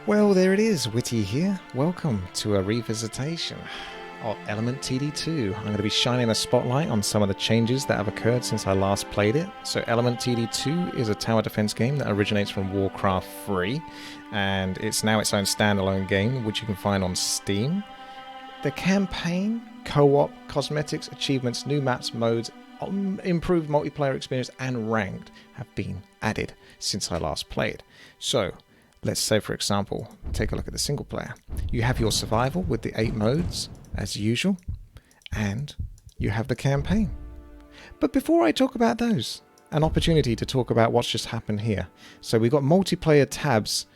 Well, there it is, WTii here. Welcome to a revisitation of Element TD2. I'm going to be shining a spotlight on some of the changes that have occurred since I last played it. So Element TD2 is a tower defense game that originates from Warcraft 3, and it's now its own standalone game, which you can find on Steam. The campaign, co-op, cosmetics, achievements, new maps, modes, improved multiplayer experience, and ranked have been added since I last played. So, let's say, for example, take a look at the single player. You have your survival with the 8 modes, as usual, and you have the campaign. But before I talk about those, an opportunity to talk about what's just happened here. So we've got multiplayer tabs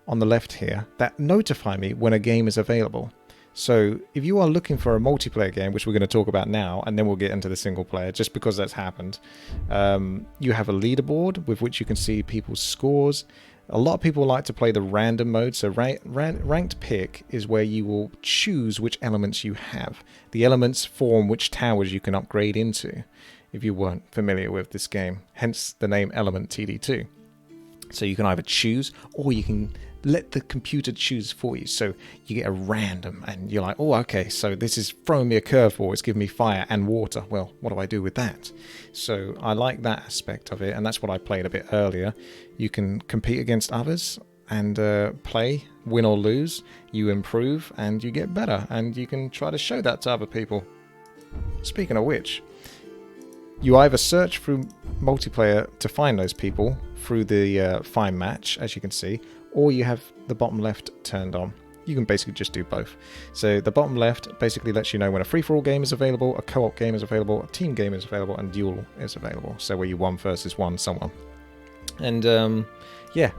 on the left here that notify me when a game is available. So if you are looking for a multiplayer game, which we're going to talk about now, and then we'll get into the single player, just because that's happened, you have a leaderboard with which you can see people's scores. A lot of people like to play the random mode, so ranked pick is where you will choose which elements you have. The elements form which towers you can upgrade into, if you weren't familiar with this game, hence the name Element TD2. So you can either choose, or you can let the computer choose for you. So you get a random, and you're like, oh, okay, so this is throwing me a curveball. It's giving me fire and water. Well, what do I do with that? So I like that aspect of it, and that's what I played a bit earlier. You can compete against others and play, win or lose. You improve, and you get better, and you can try to show that to other people. Speaking of which, you either search through multiplayer to find those people through the find match, as you can see, or you have the bottom left turned on. You can basically just do both. So the bottom left basically lets you know when a free-for-all game is available, a co-op game is available, a team game is available, and duel is available. So where you 1 versus 1 someone. And yeah,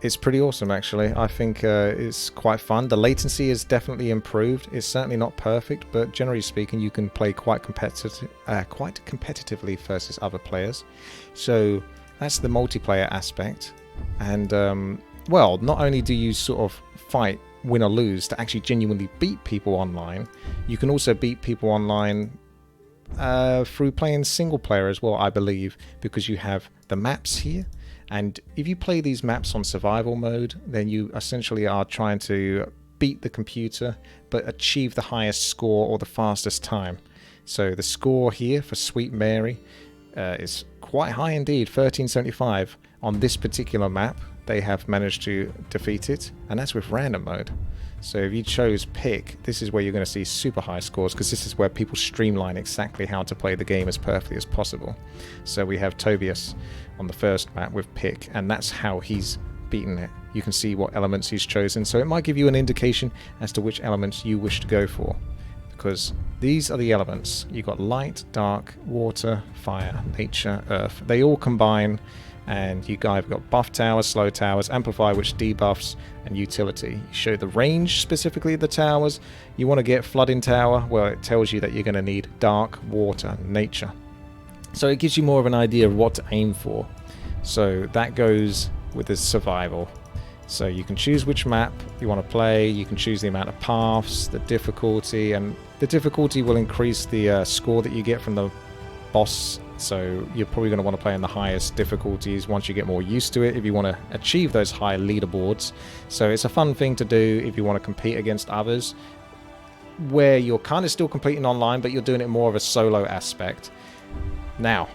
it's pretty awesome actually. I think it's quite fun. The latency is definitely improved. It's certainly not perfect, but generally speaking, you can play quite competitively versus other players. So that's the multiplayer aspect. And well, not only do you sort of fight, win or lose, to actually genuinely beat people online, you can also beat people online through playing single player as well, I believe, because you have the maps here. And if you play these maps on survival mode, then you essentially are trying to beat the computer, but achieve the highest score or the fastest time. So the score here for Sweet Mary is quite high indeed, 1375. On this particular map, they have managed to defeat it, and that's with random mode. So if you chose pick, this is where you're going to see super high scores, because this is where people streamline exactly how to play the game as perfectly as possible. So we have Tobias on the first map with pick, and that's how he's beaten it. You can see what elements he's chosen, so it might give you an indication as to which elements you wish to go for, because these are the elements. You've got light, dark, water, fire, nature, earth. They all combine, and you guys have got buff towers, slow towers, amplify, which debuffs, and utility. You show the range specifically of the towers. You want to get flooding tower, well, it tells you that you're going to need dark, water, nature. So it gives you more of an idea of what to aim for. So that goes with the survival. So you can choose which map you want to play, you can choose the amount of paths, the difficulty, and the difficulty will increase the score that you get from the boss. So you're probably going to want to play in the highest difficulties once you get more used to it if you want to achieve those high leaderboards. So it's a fun thing to do if you want to compete against others, where you're kind of still competing online, but you're doing it more of a solo aspect. Now,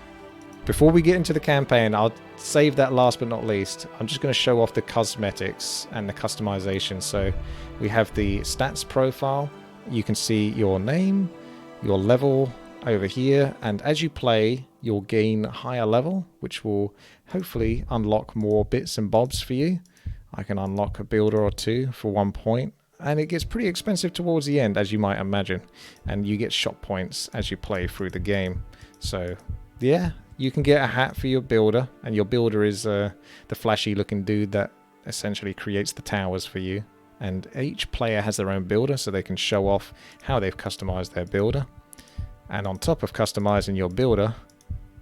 before we get into the campaign, I'll save that last but not least. I'm just going to show off the cosmetics and the customization. So we have the stats profile. You can see your name, your level over here, and as you play, you'll gain a higher level, which will hopefully unlock more bits and bobs for you. I can unlock a builder or 2 for 1 point, and it gets pretty expensive towards the end, as you might imagine, and you get shot points as you play through the game. So yeah, you can get a hat for your builder, and your builder is the flashy looking dude that essentially creates the towers for you. And each player has their own builder, so they can show off how they've customized their builder. And on top of customizing your builder,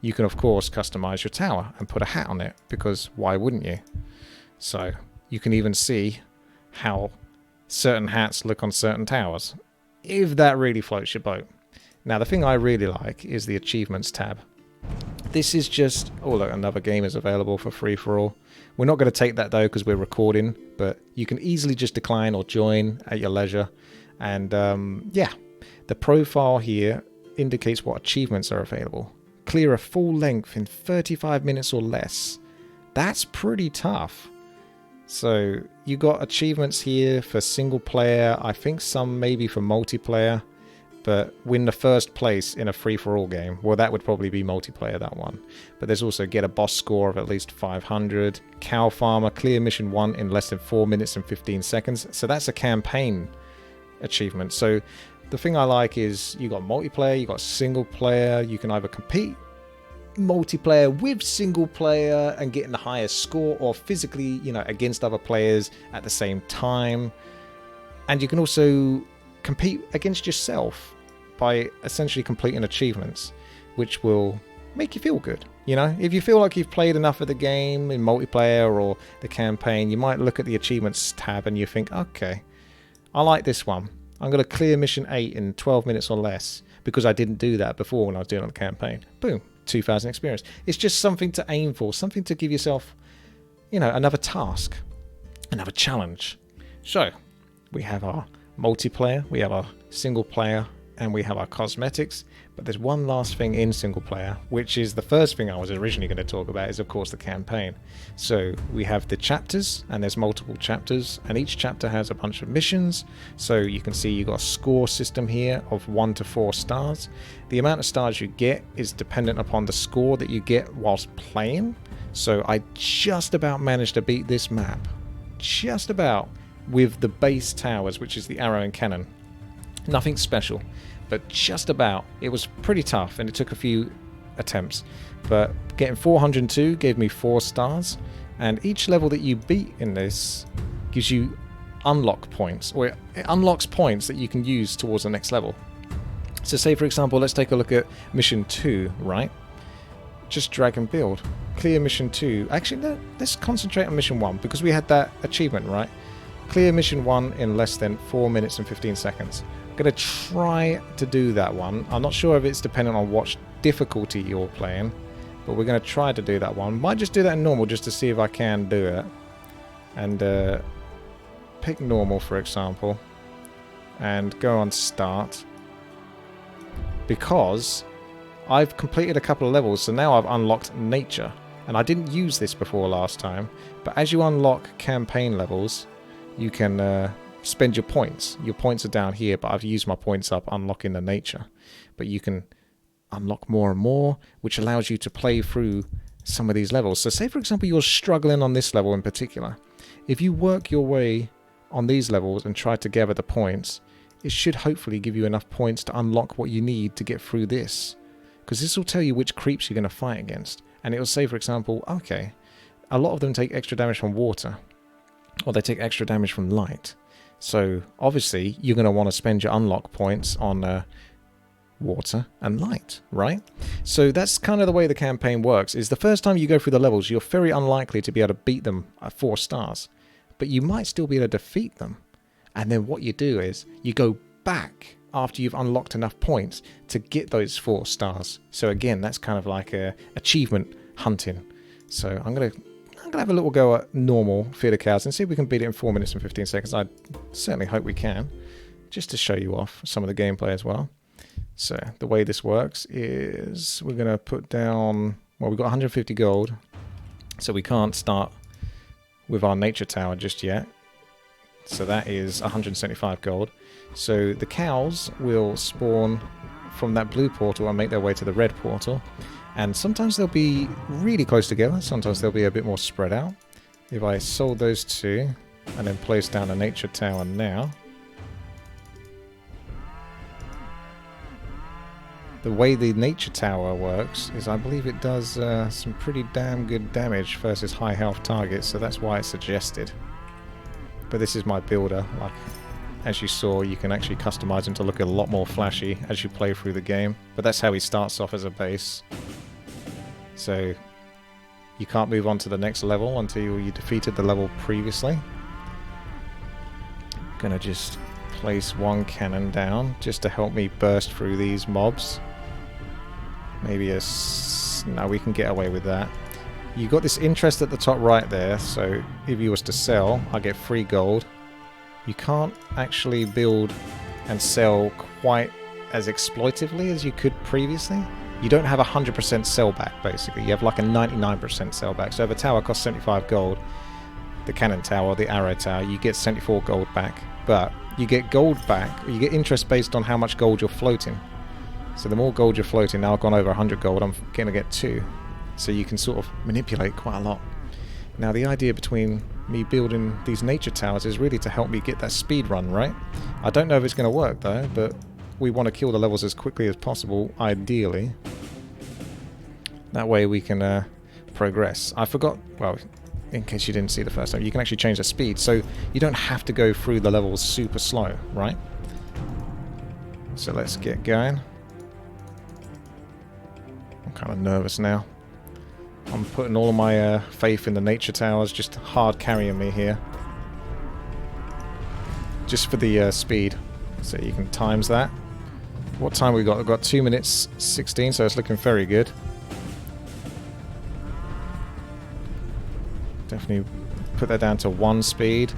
you can of course customize your tower and put a hat on it, because why wouldn't you? So you can even see how certain hats look on certain towers, if that really floats your boat. Now the thing I really like is the achievements tab. This is just... Oh, look, another game is available for free-for-all. We're not going to take that, though, because we're recording. But you can easily just decline or join at your leisure. And, yeah, the profile here indicates what achievements are available. Clear a full length in 35 minutes or less. That's pretty tough. So, you got achievements here for single player. I think some maybe for multiplayer. But win the first place in a free-for-all game. Well, that would probably be multiplayer, that one. But there's also get a boss score of at least 500. Cow Farmer, clear mission 1 in less than 4 minutes and 15 seconds. So that's a campaign achievement. So the thing I like is you got multiplayer, you got single player. You can either compete multiplayer with single player and getting the highest score, or physically, you know, against other players at the same time. And you can also compete against yourself by essentially completing achievements, which will make you feel good. You know, if you feel like you've played enough of the game in multiplayer or the campaign, you might look at the achievements tab and you think, okay, I like this one. I'm going to clear mission 8 in 12 minutes or less because I didn't do that before when I was doing it on the campaign. Boom, 2,000 experience. It's just something to aim for, something to give yourself, you know, another task, another challenge. So we have our multiplayer, we have our single player, and we have our cosmetics. But there's one last thing in single player, which is the first thing I was originally going to talk about, is of course the campaign. So we have the chapters, and there's multiple chapters, and each chapter has a bunch of missions. So you can see you got a score system here of 1 to 4 stars. The amount of stars you get is dependent upon the score that you get whilst playing. So I just about managed to beat this map, just about, with the base towers, which is the arrow and cannon. Nothing special, but just about. It was pretty tough and it took a few attempts, but getting 402 gave me 4 stars. And each level that you beat in this gives you unlock points, or it unlocks points that you can use towards the next level. So say for example, let's take a look at mission 2, right? Just drag and build. Clear mission 2. Actually, no, let's concentrate on mission 1 because we had that achievement, right? Clear mission 1 in less than 4 minutes and 15 seconds. I'm going to try to do that one. I'm not sure if it's dependent on what difficulty you're playing, but we're going to try to do that one. Might just do that in normal just to see if I can do it. And pick normal, for example, and go on start. Because I've completed a couple of levels, so now I've unlocked nature. And I didn't use this before last time, but as you unlock campaign levels, you can spend your points. Your points are down here, but I've used my points up unlocking the nature. But you can unlock more and more, which allows you to play through some of these levels. So say, for example, you're struggling on this level in particular. If you work your way on these levels and try to gather the points, it should hopefully give you enough points to unlock what you need to get through this. Because this will tell you which creeps you're going to fight against. And it will say, for example, okay, a lot of them take extra damage from water, or they take extra damage from light. So obviously you're going to want to spend your unlock points on water and light, right? So that's kind of the way the campaign works, is the first time you go through the levels, you're very unlikely to be able to beat them at 4 stars. But you might still be able to defeat them. And then what you do is you go back after you've unlocked enough points to get those 4 stars. So again, that's kind of like a achievement hunting. So I'm going to have a little go at normal Fear the Cows and see if we can beat it in 4 minutes and 15 seconds. I certainly hope we can, just to show you off some of the gameplay as well. So the way this works is we're going to put down, well, we've got 150 gold, so we can't start with our nature tower just yet. So that is 175 gold. So the cows will spawn from that blue portal and make their way to the red portal. And sometimes they'll be really close together, sometimes they'll be a bit more spread out. If I sold those 2 and then place down a nature tower now, the way the nature tower works is I believe it does some pretty damn good damage versus high health targets, so that's why it's suggested. But this is my builder. Like, as you saw, you can actually customize him to look a lot more flashy as you play through the game. But that's how he starts off as a base. So you can't move on to the next level until you defeated the level previously. Gonna just place 1 cannon down just to help me burst through these mobs. Maybe a minutes. No, we can get away with that. You got this interest at the top right there, so if you was to sell, I get free gold. You can't actually build and sell quite as exploitively as you could previously. You don't have 100% sell back, basically. You have like a 99% sell back. So if a tower costs 75 gold, the cannon tower, the arrow tower, you get 74 gold back. But you get gold back, you get interest based on how much gold you're floating. So the more gold you're floating, now I've gone over 100 gold, I'm going to get 2. So you can sort of manipulate quite a lot. Now the idea between me building these nature towers is really to help me get that speed run, right? I don't know if it's going to work though, but we want to kill the levels as quickly as possible, ideally. That way we can progress. I forgot, well, in case you didn't see the first time, you can actually change the speed, so you don't have to go through the levels super slow, right? So let's get going. I'm kind of nervous now. I'm putting all of my faith in the nature towers, just hard carrying me here. Just for the speed. So you can times that. What time we got? We've got 2 minutes 16, so it's looking very good. Definitely put that down to 1 speed.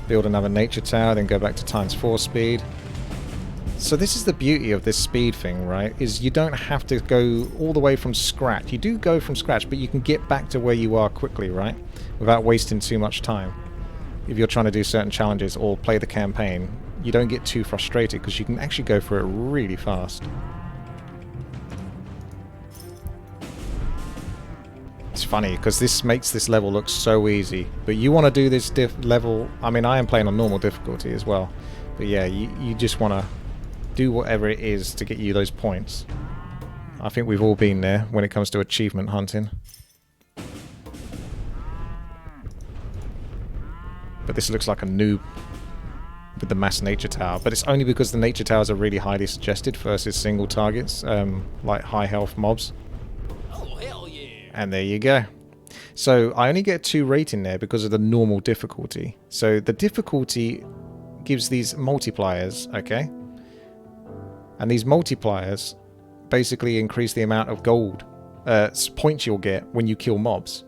Build another nature tower, then go back to ×4 speed. So this is the beauty of this speed thing, right? Is you don't have to go all the way from scratch. You do go from scratch, but you can get back to where you are quickly, right? Without wasting too much time. If you're trying to do certain challenges or play the campaign, you don't get too frustrated because you can actually go through it really fast. It's funny because this makes this level look so easy, but you want to do this level. I mean, I am playing on normal difficulty as well, but yeah, you just want to do whatever it is to get you those points. I think we've all been there when it comes to achievement hunting. But this looks like a noob with the mass nature tower, but it's only because the nature towers are really highly suggested versus single targets, like high health mobs. Oh, hell yeah. And there you go. So I only get 2 rating there because of the normal difficulty. So the difficulty gives these multipliers, okay? And these multipliers basically increase the amount of gold points you'll get when you kill mobs.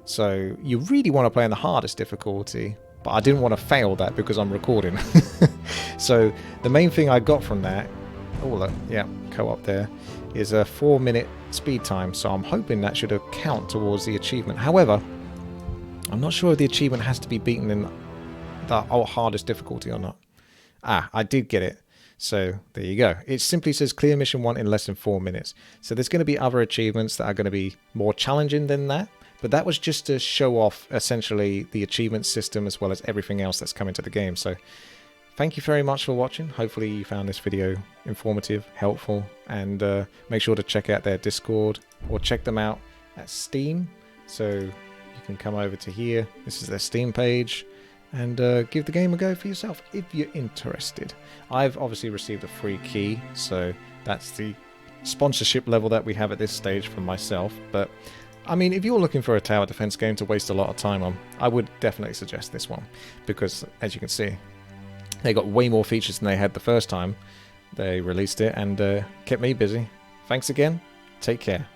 So you really want to play on the hardest difficulty, but I didn't want to fail that because I'm recording. So the main thing I got from that, oh look, yeah, co-op there, is a 4-minute speed time. So I'm hoping that should count towards the achievement. However, I'm not sure if the achievement has to be beaten in the hardest difficulty or not. Ah, I did get it. So there you go. It simply says clear mission 1 in less than 4 minutes. So there's going to be other achievements that are going to be more challenging than that. But that was just to show off essentially the achievement system as well as everything else that's coming to the game. So thank you very much for watching. Hopefully you found this video informative, helpful, and make sure to check out their Discord or check them out at Steam. So you can come over to here. This is their Steam page. And give the game a go for yourself if you're interested. I've obviously received a free key, so that's the sponsorship level that we have at this stage for myself. But I mean, if you're looking for a tower defense game to waste a lot of time on, I would definitely suggest this one, because as you can see, they got way more features than they had the first time they released it, and kept me busy. Thanks again, take care.